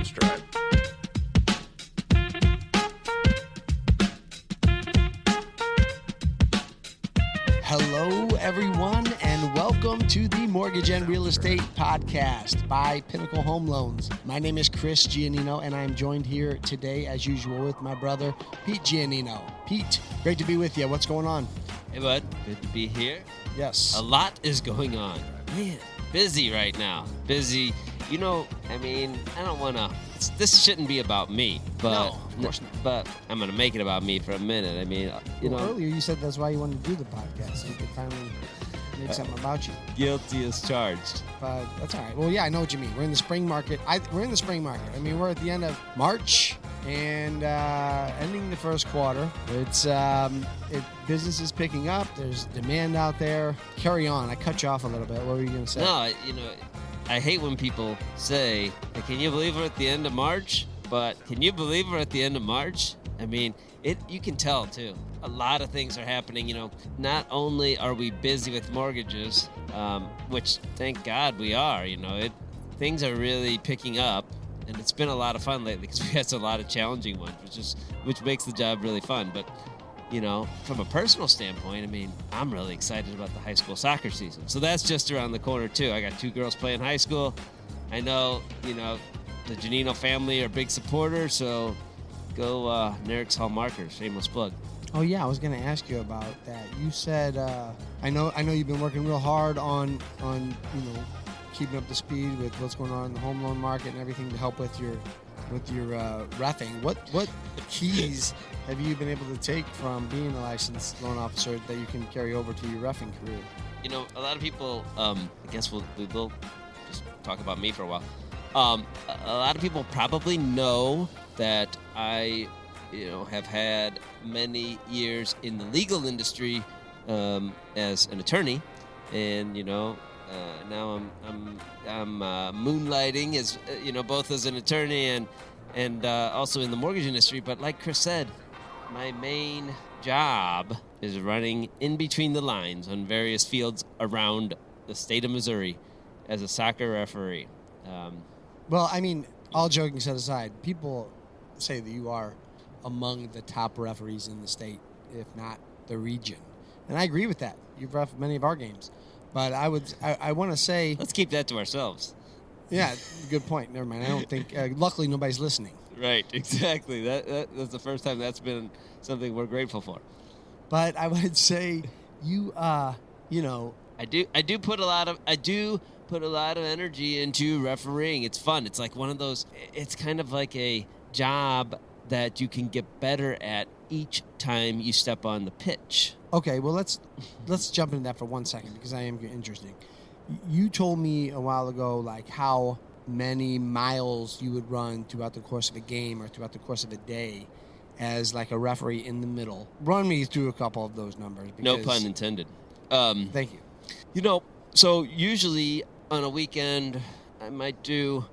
stretch. Hello, everyone, and welcome to the Mortgage and Real Estate Podcast by Pinnacle Home Loans. My name is Chris Giannino, and I'm joined here today, as usual, with my brother, Pete Giannino. Pete, great to be with you. What's going on? Hey, bud. Good to be here. Yes. A lot is going on. Man, busy right now. Busy. You know, I mean, I don't want to... This shouldn't be about me, but... No, of course not. But I'm going to make it about me for a minute. I mean, Earlier you said that's why you wanted to do the podcast, so you could finally make something about you. Guilty as charged. But that's all right. Well, yeah, I know what you mean. We're in the spring market. We're in the spring market. I mean, we're at the end of March and ending the first quarter. It's business is picking up. There's demand out there. Carry on. I cut you off a little bit. What were you going to say? No, I hate when people say, can you believe we're at the end of March? But can you believe we're at the end of March? I mean, you can tell, too. A lot of things are happening. Not only are we busy with mortgages, which thank God we are, things are really picking up. And it's been a lot of fun lately because we had a lot of challenging ones, which makes the job really fun. But, from a personal standpoint, I mean, I'm really excited about the high school soccer season. So that's just around the corner, too. I got 2 girls playing high school. I know, the Giannino family are big supporters, so go Nerix Hall Markers, shameless plug. Oh yeah, I was going to ask you about that. You said I know you've been working real hard on keeping up to speed with what's going on in the home loan market and everything to help with your reffing. What keys have you been able to take from being a licensed loan officer that you can carry over to your reffing career? A lot of people, I guess we will just talk about me for a while. A lot of people probably know that I, have had many years in the legal industry as an attorney, and now I'm moonlighting as both as an attorney and also in the mortgage industry. But like Chris said, my main job is running in between the lines on various fields around the state of Missouri as a soccer referee. Well, I mean, all joking set aside, people say that you are among the top referees in the state, if not the region. And I agree with that. You've reffed many of our games. But I want to say... Let's keep that to ourselves. Yeah, good point. Never mind. I don't think... luckily, nobody's listening. Right, exactly. That's the first time that's been something we're grateful for. But I would say you, I do put a lot of energy into refereeing. It's fun. It's like one of those... It's kind of like a job that you can get better at each time you step on the pitch. Okay, well, let's jump into that for 1 second because I am interested. You told me a while ago, like, how many miles you would run throughout the course of a game or throughout the course of a day as, like, a referee in the middle. Run me through a couple of those numbers. No pun intended. Thank you. So usually on a weekend, I might do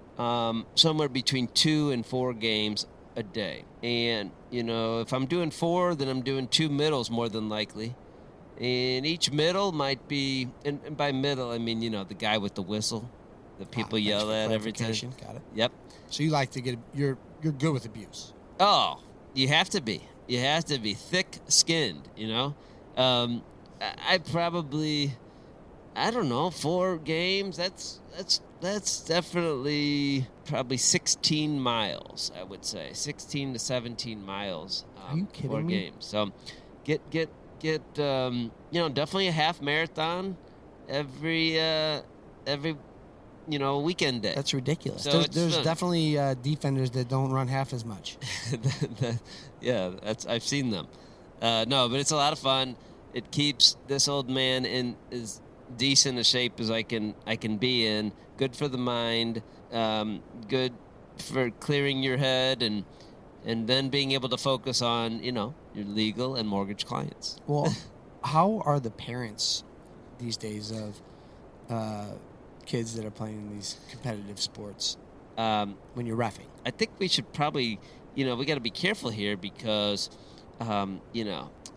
somewhere between 2 and 4 games a day. And, if I'm doing 4, then I'm doing 2 middles more than likely. And each middle might be, and by middle, I mean, the guy with the whistle that people yell at every time. Got it. Yep. So you like to you're good with abuse. Oh, you have to be. You have to be thick-skinned, I probably, 4 games, that's definitely probably 16 miles, I would say. 16 to 17 miles. Are you kidding me? Games. So get definitely a half marathon every weekend day. That's ridiculous. So there's definitely defenders that don't run half as much. Yeah, I've seen them. No, but it's a lot of fun. It keeps this old man in as decent a shape as I can be in. Good for the mind. Good for clearing your head and then being able to focus on your legal and mortgage clients. Well, how are the parents these days of kids that are playing in these competitive sports when you're reffing? I think we should probably we got to be careful here because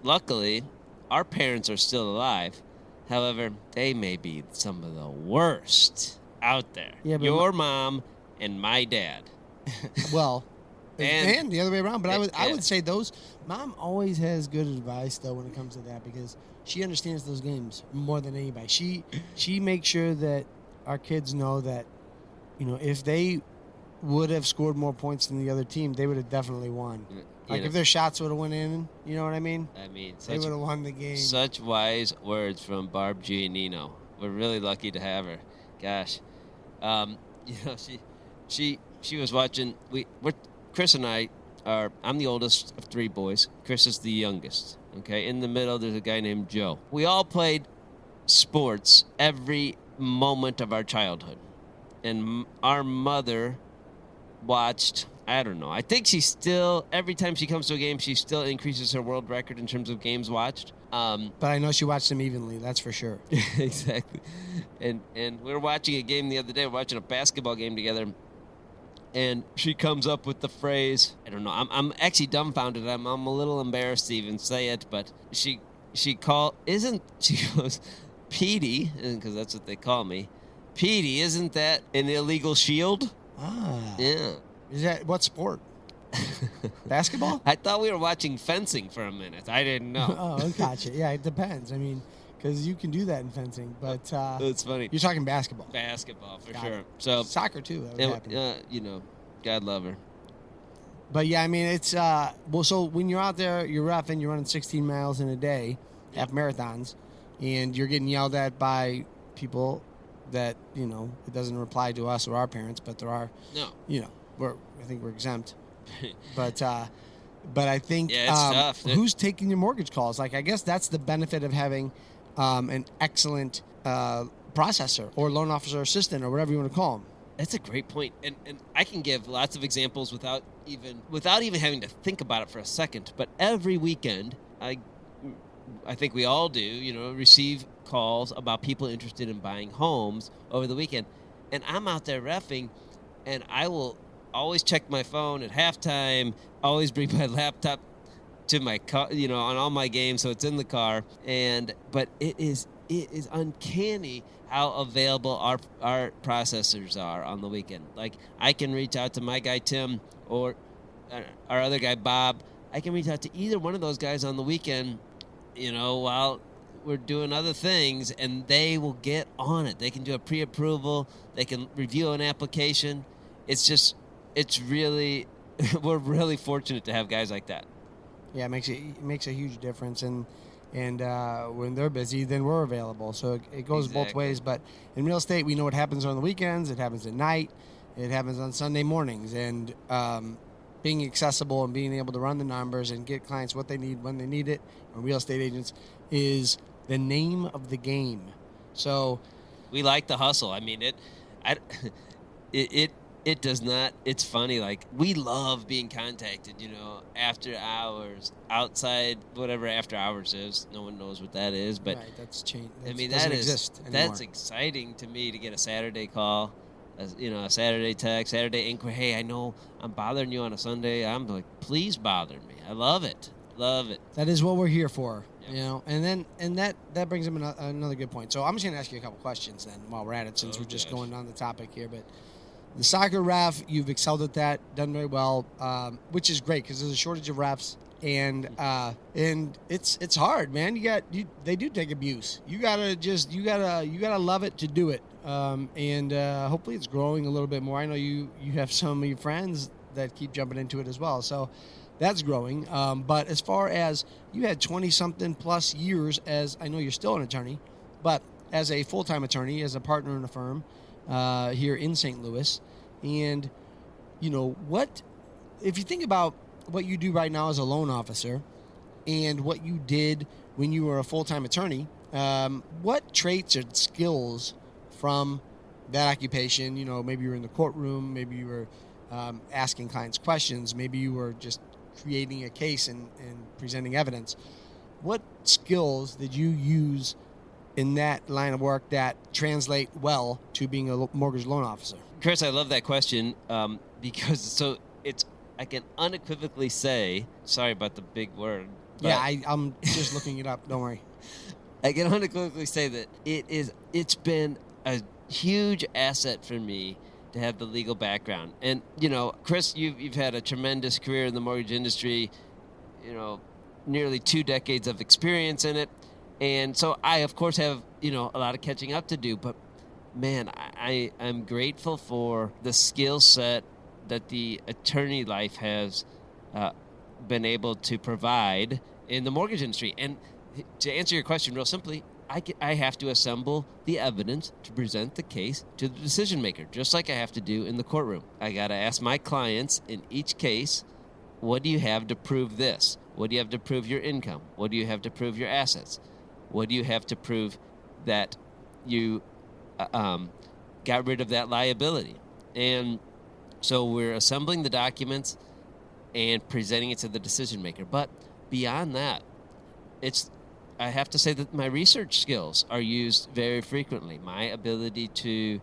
luckily our parents are still alive. However, they may be some of the worst out there. Yeah, but your mom and my dad. Well, and the other way around. But I yeah. would say those. Mom always has good advice though when it comes to that because she understands those games more than anybody. She makes sure that our kids know that, if they would have scored more points than the other team, they would have definitely won. Like if their shots would have went in, you know what I mean? They would have won the game. Such wise words from Barb Giannino. We're really lucky to have her. Gosh, she was watching. Chris and I are. I'm the oldest of 3 boys. Chris is the youngest. Okay, in the middle there's a guy named Joe. We all played sports every moment of our childhood, and our mother watched. I don't know. I think she still, every time she comes to a game, she still increases her world record in terms of games watched. But I know she watched them evenly, that's for sure. Exactly. And we were watching a game the other day. We're watching a basketball game together. And she comes up with the phrase, I don't know. I'm actually dumbfounded. I'm a little embarrassed to even say it. But she goes, Petie, because that's what they call me. Petie, isn't that an illegal shield? Ah. Yeah. Is that what sport? Basketball? I thought we were watching fencing for a minute. I didn't know. Oh, gotcha. Yeah, it depends. I mean, because you can do that in fencing, but it's funny. You're talking basketball. Basketball for Got sure. it. So soccer too. That would happen. God love her. But yeah, I mean, it's well. So when you're out there, you're roughing, you're running 16 miles in a day, half marathons, and you're getting yelled at by people that it doesn't apply to us or our parents, but there are. No. I think we're exempt, but I think it's tough. Who's taking your mortgage calls? Like, I guess that's the benefit of having an excellent processor or loan officer assistant or whatever you want to call them. That's a great point, and I can give lots of examples without even having to think about it for a second. But every weekend, I think we all do, receive calls about people interested in buying homes over the weekend, and I'm out there reffing, and I will always check my phone at halftime, always bring my laptop to my car, on all my games, so it's in the car. But it is uncanny how available our processors are on the weekend. Like, I can reach out to my guy Tim or our other guy Bob. I can reach out to either one of those guys on the weekend, while we're doing other things, and they will get on it. They can do a pre-approval. They can review an application. It's really, we're really fortunate to have guys like that. Yeah, it makes a huge difference, and when they're busy, then we're available. So it goes both ways. But in real estate, we know what happens on the weekends. It happens at night. It happens on Sunday mornings. And being accessible and being able to run the numbers and get clients what they need when they need it, or real estate agents, is the name of the game. So we like the hustle. I mean, it does not. It's funny. Like, we love being contacted, after hours, outside, whatever after hours is. No one knows what that is, but right, that's changed. That exist anymore. That's exciting to me to get a Saturday call, a Saturday text, Saturday inquiry. Hey, I know I'm bothering you on a Sunday. I'm like, please bother me. I love it. Love it. That is what we're here for. Yep. And that brings up another good point. So I'm just going to ask you a couple questions then while we're at it, since we're just going on the topic here, but. The soccer ref, you've excelled at that, done very well, which is great because there's a shortage of refs, and it's hard, man. They do take abuse. You gotta love it to do it, and hopefully it's growing a little bit more. I know you have some of your friends that keep jumping into it as well, so that's growing. But as far as you had 20-something plus years, as I know you're still an attorney, but as a full-time attorney, as a partner in a firm. Here in St. Louis, and what if you think about what you do right now as a loan officer and what you did when you were a full-time attorney, what traits or skills from that occupation, maybe you were in the courtroom, maybe you were asking clients questions, maybe you were just creating a case and presenting evidence, what skills did you use in that line of work that translate well to being a mortgage loan officer? Chris, I love that question because I can unequivocally say, sorry about the big word. Yeah, I'm just looking it up. Don't worry. I can unequivocally say that it's been a huge asset for me to have the legal background. And, Chris, you've had a tremendous career in the mortgage industry, nearly 2 decades of experience in it. And so I, of course, have, a lot of catching up to do. But, man, I'm grateful for the skill set that the attorney life has been able to provide in the mortgage industry. And to answer your question real simply, I have to assemble the evidence to present the case to the decision maker, just like I have to do in the courtroom. I got to ask my clients in each case, what do you have to prove this? What do you have to prove your income? What do you have to prove your assets? What do you have to prove that you got rid of that liability? And so we're assembling the documents and presenting it to the decision maker. But beyond that, I have to say that my research skills are used very frequently. My ability to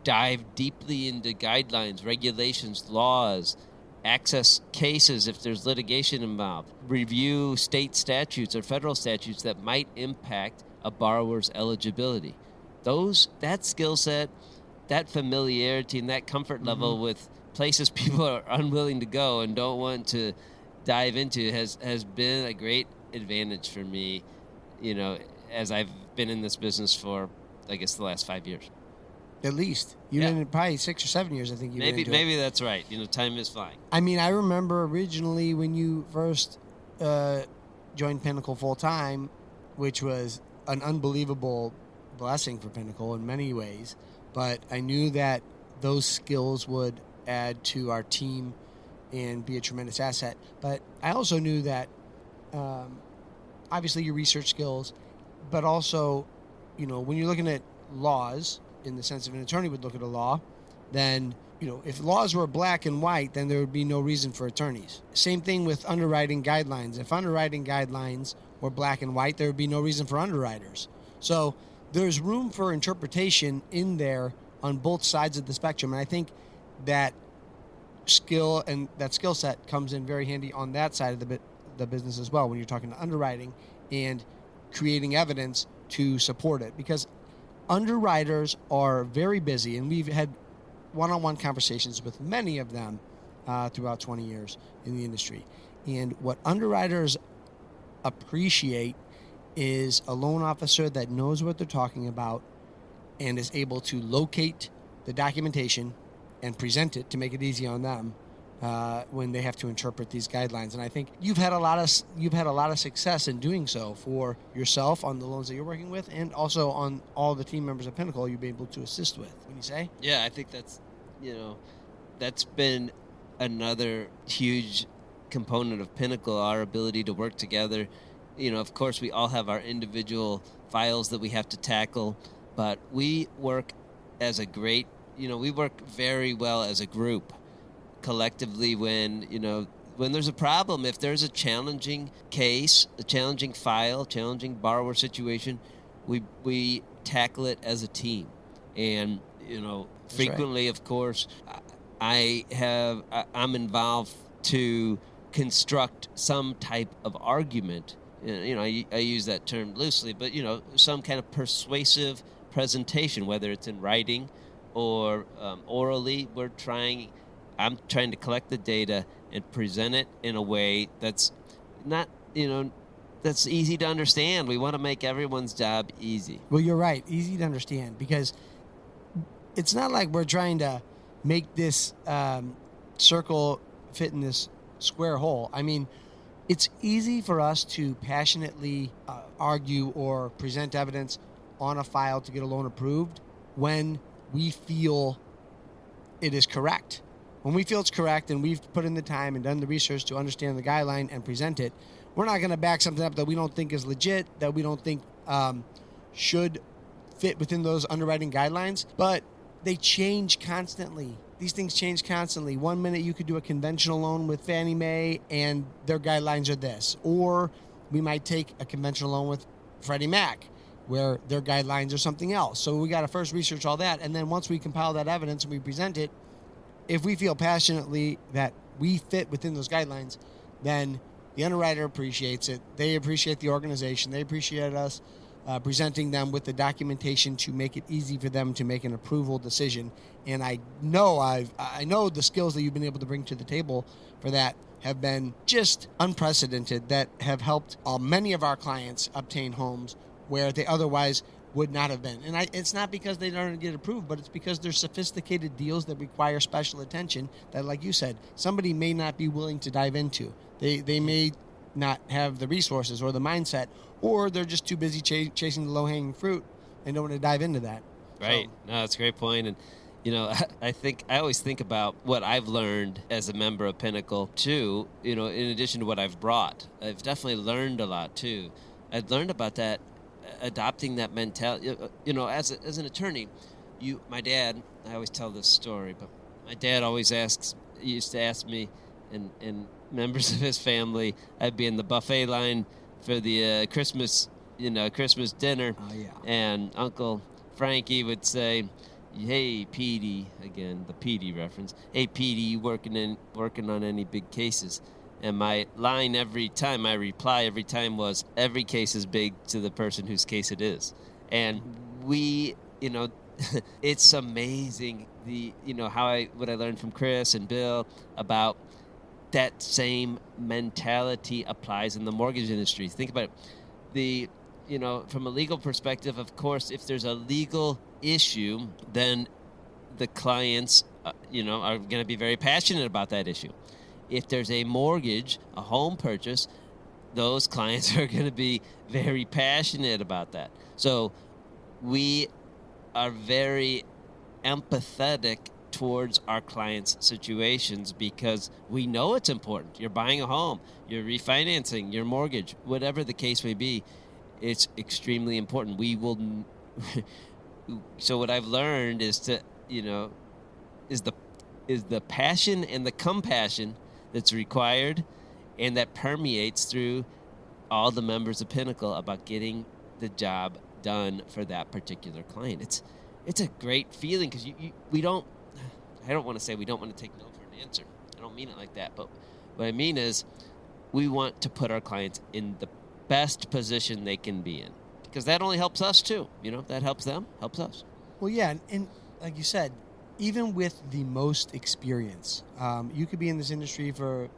dive deeply into guidelines, regulations, laws, access cases if there's litigation involved, review state statutes or federal statutes that might impact a borrower's eligibility. That skill set, that familiarity, and that comfort level with places people are unwilling to go and don't want to dive into has been a great advantage for me, as I've been in this business for, I guess, the last 5 years. At least. You've been in probably 6 or 7 years, I think you've been into Maybe it. that's right. Time is flying. I mean, I remember originally when you first joined Pinnacle full-time, which was an unbelievable blessing for Pinnacle in many ways, but I knew that those skills would add to our team and be a tremendous asset. But I also knew that obviously your research skills, but also, when you're looking at laws in the sense of an attorney would look at a law, then, if laws were black and white, then there would be no reason for attorneys. Same thing with underwriting guidelines. If underwriting guidelines were black and white, there would be no reason for underwriters. So there's room for interpretation in there on both sides of the spectrum. And I think that skill and that skill set comes in very handy on that side of the business as well, when you're talking to underwriting and creating evidence to support it, because underwriters are very busy, and we've had one-on-one conversations with many of them throughout 20 years in the industry. And what underwriters appreciate is a loan officer that knows what they're talking about and is able to locate the documentation and present it to make it easy on them when they have to interpret these guidelines. And I think you've had a lot of success in doing so for yourself on the loans that you're working with, and also on all the team members at Pinnacle you've been able to assist with. When you say, yeah, I think that's been another huge component of Pinnacle, our ability to work together. Of course, we all have our individual files that we have to tackle, but we work as a great. We work very well as a group, collectively. When there's a problem, if there's a challenging case, a challenging file, challenging borrower situation, we tackle it as a team. And frequently, of course, I'm involved to construct some type of argument. I use that term loosely, but some kind of persuasive presentation, whether it's in writing or orally. I'm trying to collect the data and present it in a way that's not, that's easy to understand. We want to make everyone's job easy. Well, you're right. Easy to understand, because it's not like we're trying to make this circle fit in this square hole. I mean, it's easy for us to passionately argue or present evidence on a file to get a loan approved when we feel it is correct. When we feel it's correct and we've put in the time and done the research to understand the guideline and present it, we're not going to back something up that we don't think is legit, that we don't think should fit within those underwriting guidelines. But they change constantly. These things change constantly. 1 minute you could do a conventional loan with Fannie Mae and their guidelines are this. Or we might take a conventional loan with Freddie Mac where their guidelines are something else. So we got to first research all that. And then once we compile that evidence and we present it, if we feel passionately that we fit within those guidelines, then the underwriter appreciates it. They appreciate the organization. They appreciate us presenting them with the documentation to make it easy for them to make an approval decision. And I know the skills that you've been able to bring to the table for that have been just unprecedented, that have helped many of our clients obtain homes where they otherwise would not have been. And it's not because they don't get approved, but it's because they're sophisticated deals that require special attention that, like you said, somebody may not be willing to dive into. They may not have the resources or the mindset, or they're just too busy chasing the low-hanging fruit and don't want to dive into that. Right. So, No, that's a great point. And, I always think about what I've learned as a member of Pinnacle, too, in addition to what I've brought. I've definitely learned a lot, too. I've learned about that, adopting that mentality. As an attorney, my dad, I always tell this story, but my dad always used to ask me, and members of his family, I'd be in the buffet line for the Christmas dinner, and Uncle Frankie would say, "Hey, Petie," again, the Petie reference. "Hey, Petie, you working on any big cases?" And my line my reply every time was, "Every case is big to the person whose case it is." And it's amazing what I learned from Chris and Bill about that same mentality applies in the mortgage industry. Think about it. From a legal perspective, of course, if there's a legal issue, then the clients, are going to be very passionate about that issue. If there's a mortgage, a home purchase, those clients are going to be very passionate about that. So we are very empathetic towards our clients' situations because we know it's important. You're buying a home, you're refinancing your mortgage, whatever the case may be, it's extremely important. We will. So what I've learned is is the passion and the compassion that's required and that permeates through all the members of Pinnacle about getting the job done for that particular client. It's a great feeling because I don't want to say we don't want to take no for an answer. I don't mean it like that. But what I mean is we want to put our clients in the best position they can be in because that only helps us too. That helps them, helps us. Well, yeah. And like you said, even with the most experience, you could be in this industry for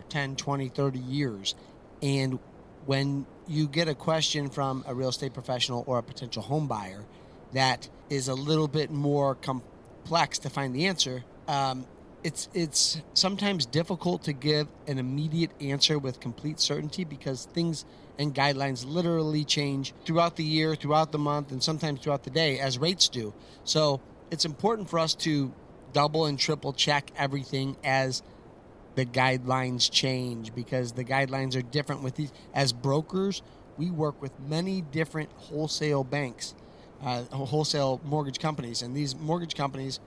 10, 20, 30 years. And when you get a question from a real estate professional or a potential home buyer that is a little bit more complex to find the answer, it's sometimes difficult to give an immediate answer with complete certainty because things and guidelines literally change throughout the year, throughout the month, and sometimes throughout the day as rates do. So it's important for us to double and triple check everything as the guidelines change because the guidelines are different with these. As brokers, we work with many different wholesale banks, wholesale mortgage companies, and these mortgage companies,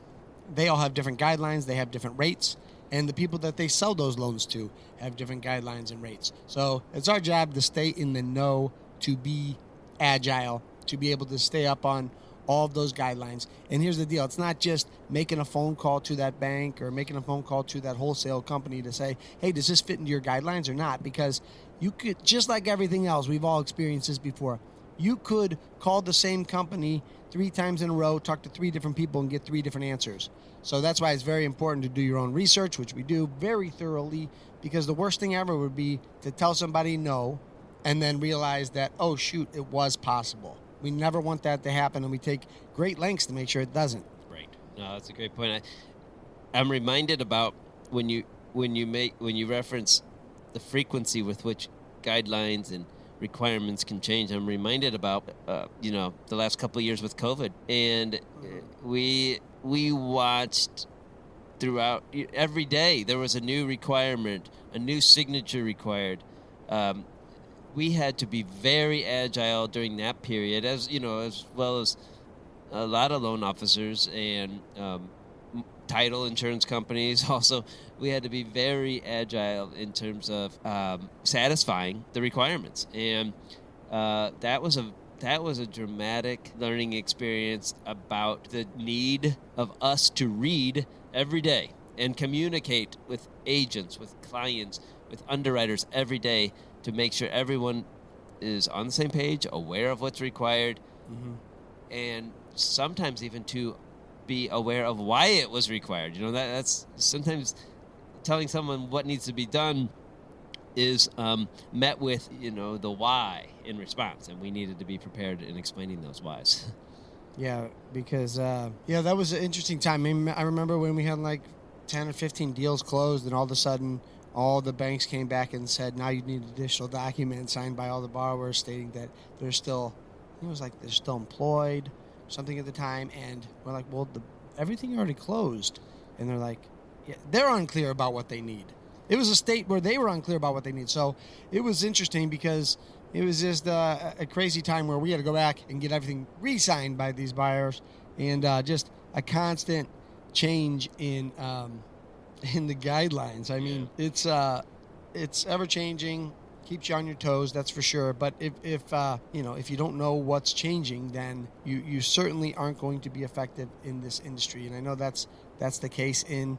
they all have different guidelines, they have different rates, and the people that they sell those loans to have different guidelines and rates. So it's our job to stay in the know, to be agile, to be able to stay up on all of those guidelines. And here's the deal. It's not just making a phone call to that bank or making a phone call to that wholesale company to say, hey, does this fit into your guidelines or not? Because you could, just like everything else, we've all experienced this before, you could call the same company 3 times in a row, talk to 3 different people, and get 3 different answers. So that's why it's very important to do your own research, which we do very thoroughly, because the worst thing ever would be to tell somebody no and then realize that, oh, shoot, it was possible. We never want that to happen, and we take great lengths to make sure it doesn't. Right. No, that's a great point. I'm reminded about when you reference the frequency with which guidelines and requirements can change. I'm reminded about the last couple of years with COVID, and we watched throughout every day there was a new requirement, a new signature required. We had to be very agile during that period, as well as a lot of loan officers and title insurance companies. Also, we had to be very agile in terms of satisfying the requirements, and that was a dramatic learning experience about the need of us to read every day and communicate with agents, with clients, with underwriters every day to make sure everyone is on the same page, aware of what's required, Mm-hmm. and sometimes even to be aware of why it was required. That's sometimes telling someone what needs to be done is met with, the why in response, and we needed to be prepared in explaining those whys. Yeah, because that was an interesting time. I remember when we had like 10 or 15 deals closed, and all of a sudden, all the banks came back and said, now you need additional documents signed by all the borrowers stating that they're still, they're still employed, something at the time, and we're like, well, everything already closed, and they're like, yeah, they're unclear about what they need. It was a state where they were unclear about what they need, so it was interesting because it was just a crazy time where we had to go back and get everything re-signed by these buyers, and just a constant change in the guidelines. I mean, it's ever changing, keeps you on your toes, that's for sure. But if you don't know what's changing, then you certainly aren't going to be effective in this industry. And I know that's the case in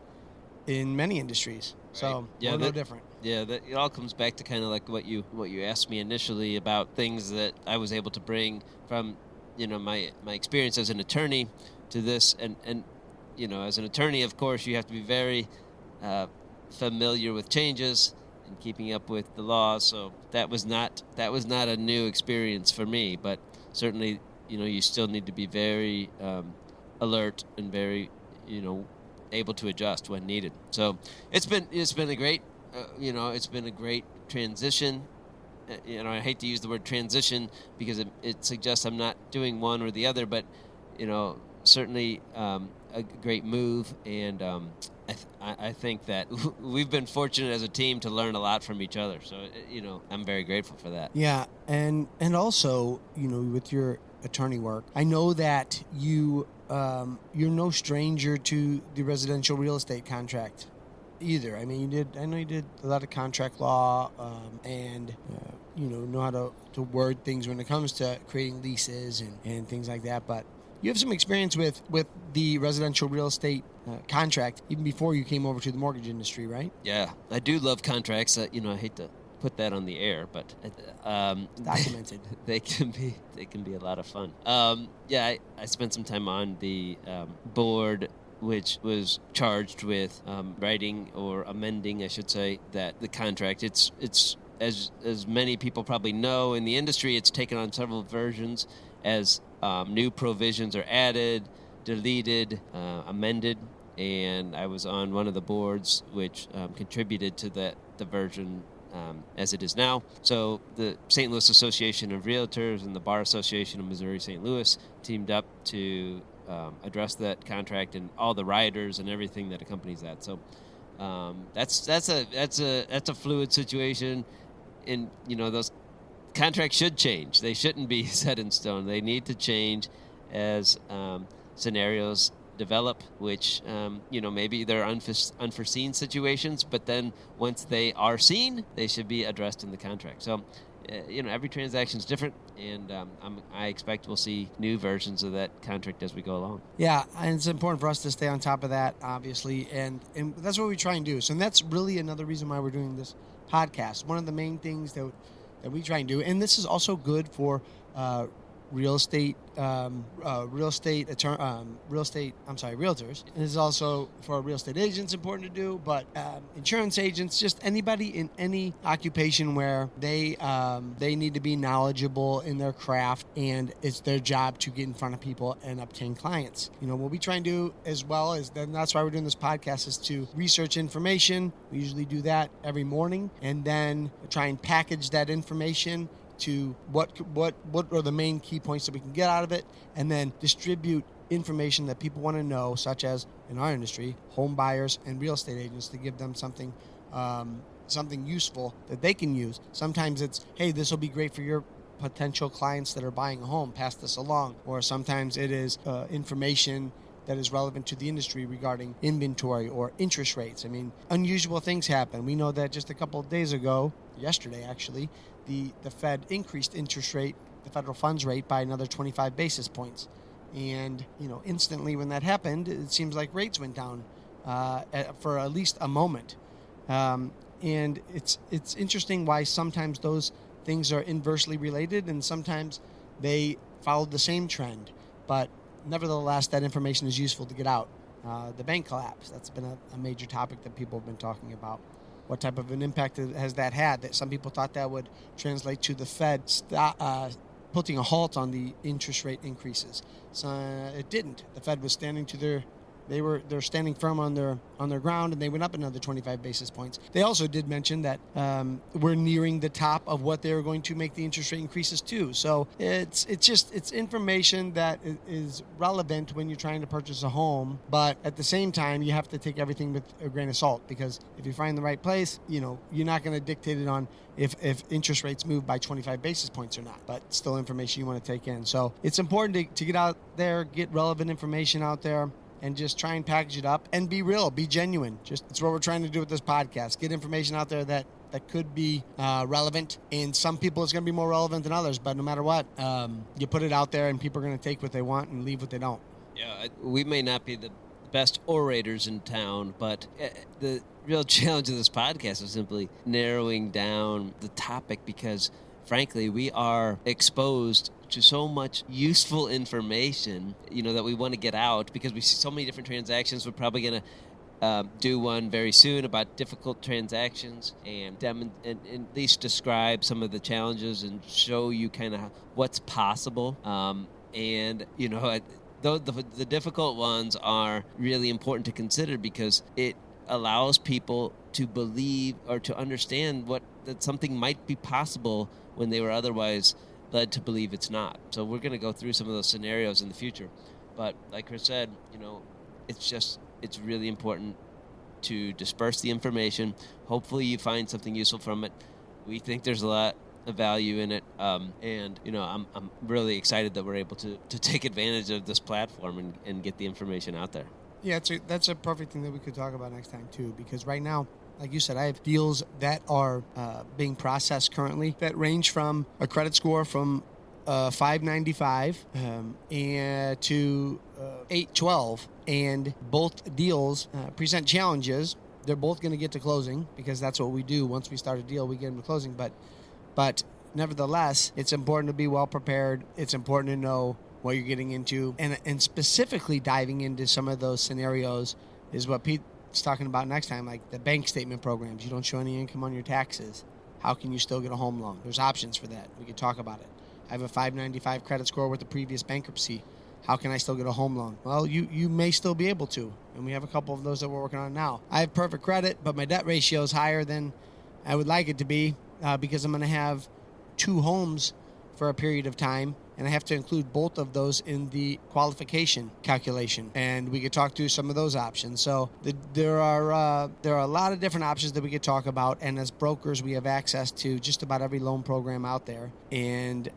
many industries. Right. So we're no different. Yeah, it all comes back to kind of like what you asked me initially about things that I was able to bring from my experience as an attorney to this, and as an attorney, of course, you have to be very familiar with changes and keeping up with the law. So that was not a new experience for me, but certainly you still need to be very alert and very able to adjust when needed. So it's been a great it's been a great transition. I hate to use the word transition because it suggests I'm not doing one or the other, but certainly a great move, and I think that we've been fortunate as a team to learn a lot from each other. So I'm very grateful for that. Yeah, and also with your attorney work, I know that you're no stranger to the residential real estate contract either. I mean, I know you did a lot of contract law, and know how to word things when it comes to creating leases and things like that. But you have some experience with the residential real estate contract even before you came over to the mortgage industry, right? Yeah, I do love contracts. I hate to put that on the air, but documented. They can be a lot of fun. I spent some time on the board, which was charged with writing or amending, I should say, that the contract. It's as many people probably know in the industry, it's taken on several versions as new provisions are added, deleted, amended, and I was on one of the boards which contributed to the version as it is now. So the St. Louis Association of Realtors and the Bar Association of Missouri-St. Louis teamed up to address that contract and all the riders and everything that accompanies that. So that's a fluid situation, and those contracts should change. They shouldn't be set in stone. They need to change as scenarios develop, which maybe there are unforeseen situations, but then once they are seen, they should be addressed in the contract. So every transaction is different, and I expect we'll see new versions of that contract as we go along. Yeah, and it's important for us to stay on top of that, obviously, and that's what we try and do. So that's really another reason why we're doing this podcast. One of the main things that we try and do, and this is also good for realtors. It is also for real estate agents important to do, but insurance agents, just anybody in any occupation where they need to be knowledgeable in their craft, and it's their job to get in front of people and obtain clients. What we try and do as well is, then that's why we're doing this podcast, is to research information. We usually do that every morning, and then try and package that information to what are the main key points that we can get out of it, and then distribute information that people want to know, such as in our industry, home buyers and real estate agents, to give them something useful that they can use. Sometimes it's, hey, this will be great for your potential clients that are buying a home, pass this along. Or sometimes it is information that is relevant to the industry regarding inventory or interest rates. I mean, unusual things happen. We know that just a couple of days ago, yesterday actually, the Fed increased interest rate, the federal funds rate, by another 25 basis points. And, instantly when that happened, it seems like rates went down for at least a moment. And it's interesting why sometimes those things are inversely related, and sometimes they follow the same trend. But nevertheless, that information is useful to get out. The bank collapse, that's been a major topic that people have been talking about. What type of an impact has that had? That some people thought that would translate to the Fed putting a halt on the interest rate increases. So it didn't. The Fed was standing to they're standing firm on their ground, and they went up another 25 basis points. They also did mention that we're nearing the top of what they're going to make the interest rate increases to. So it's information that is relevant when you're trying to purchase a home, but at the same time you have to take everything with a grain of salt, because if you find the right place, you're not going to dictate it on if interest rates move by 25 basis points or not, but still information you want to take in. So it's important to get out there, get relevant information out there, and just try and package it up and be real, be genuine. It's what we're trying to do with this podcast. Get information out there that could be relevant. And some people it's going to be more relevant than others, but no matter what, you put it out there and people are going to take what they want and leave what they don't. Yeah, we may not be the best orators in town, but the real challenge of this podcast is simply narrowing down the topic, because frankly, we are exposed to so much useful information, that we want to get out, because we see so many different transactions. We're probably going to do one very soon about difficult transactions and at least describe some of the challenges and show you kind of what's possible. The difficult ones are really important to consider, because it allows people to believe or to understand that something might be possible when they were otherwise led to believe it's not. So we're going to go through some of those scenarios in the future. But like Chris said, it's really important to disperse the information. Hopefully you find something useful from it. We think there's a lot of value in it. I'm really excited that we're able to take advantage of this platform and get the information out there. Yeah, that's a perfect thing that we could talk about next time too, because right now, like you said, I have deals that are being processed currently that range from a credit score from 595 and to 812, and both deals present challenges. They're both going to get to closing, because that's what we do. Once we start a deal, we get them to closing. But nevertheless, it's important to be well prepared. It's important to know what you're getting into, and specifically diving into some of those scenarios is what Pete's talking about next time, like the bank statement programs. You don't show any income on your taxes. How can you still get a home loan? There's options for that. We could talk about it. I have a 595 credit score with the previous bankruptcy. How can I still get a home loan? Well, you may still be able to, and we have a couple of those that we're working on now. I have perfect credit, but my debt ratio is higher than I would like it to be, because I'm going to have 2 homes for a period of time, and I have to include both of those in the qualification calculation. And we could talk through some of those options. So there are a lot of different options that we could talk about. And as brokers, we have access to just about every loan program out there. And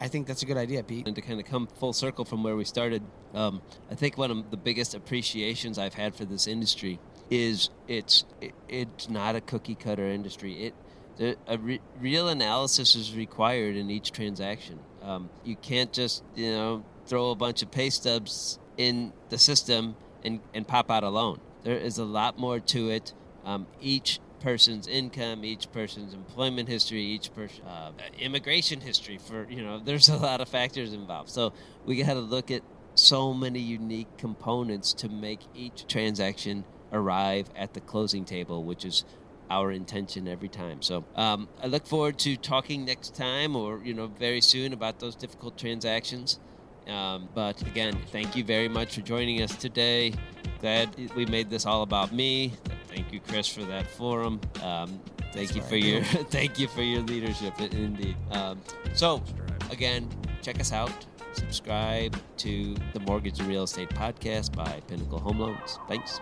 I think that's a good idea, Pete. And to kind of come full circle from where we started, I think one of the biggest appreciations I've had for this industry is it's not a cookie cutter industry. Real analysis is required in each transaction. You can't just throw a bunch of pay stubs in the system and pop out a loan. There is a lot more to it. Each person's income, each person's employment history, each person immigration history. There's a lot of factors involved. So we got to look at so many unique components to make each transaction arrive at the closing table, which is our intention every time. So I look forward to talking next time, or very soon, about those difficult transactions. But again, thank you very much for joining us today. Glad we made this all about me. Thank you, Chris, for that forum. Thank you for your leadership, indeed. So again, check us out. Subscribe to the Mortgage and Real Estate Podcast by Pinnacle Home Loans. Thanks.